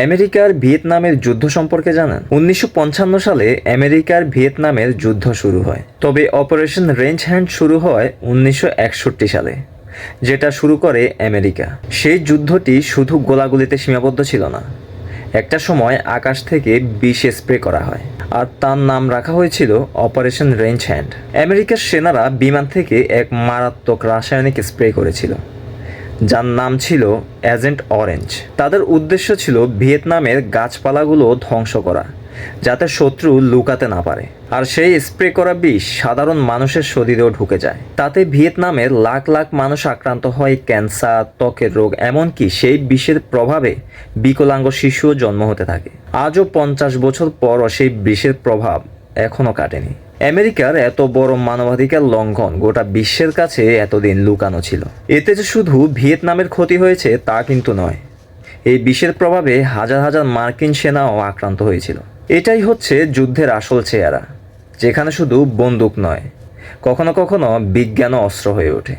আমেরিকার ভিয়েতনামের যুদ্ধ সম্পর্কে জানেন? 1955 সালে আমেরিকার ভিয়েতনামের যুদ্ধ শুরু হয়, তবে অপারেশন রেঞ্জ হ্যান্ড শুরু হয় 1961 সালে, যেটা শুরু করে আমেরিকা। সেই যুদ্ধটি শুধু গোলাগুলিতে সীমাবদ্ধ ছিল না, একটা সময় আকাশ থেকে বিষ স্প্রে করা হয়, আর তার নাম রাখা হয়েছিল অপারেশন রেঞ্জ হ্যান্ড। আমেরিকার সেনারা বিমান থেকে এক মারাত্মক রাসায়নিক স্প্রে করেছিল, যার নাম ছিল এজেন্ট অরেঞ্জ। তাদের উদ্দেশ্য ছিল ভিয়েতনামের গাছপালাগুলো ধ্বংস করা, যাতে শত্রু লুকাতে না পারে। আর সেই স্প্রে করা বিষ সাধারণ মানুষের শরীরেও ঢুকে যায়। তাতে ভিয়েতনামের লাখ লাখ মানুষ আক্রান্ত হয় ক্যান্সার, ত্বকের রোগ, এমনকি সেই বিষের প্রভাবে বিকলাঙ্গ শিশুও জন্ম হতে থাকে। আজও 50 বছর পরও সেই বিষের প্রভাব এখনও কাটেনি। আমেরিকার এত বড় মানবাধিকার লঙ্ঘন গোটা বিশ্বের কাছে এতদিন লুকানো ছিল। এতে যে শুধু ভিয়েতনামের ক্ষতি হয়েছে তা কিন্তু নয়, এই বিষের প্রভাবে হাজার হাজার মার্কিন সেনাও আক্রান্ত হয়েছিল। এটাই হচ্ছে যুদ্ধের আসল চেহারা, যেখানে শুধু বন্দুক নয়, কখনো কখনো বিজ্ঞানও অস্ত্র হয়ে ওঠে।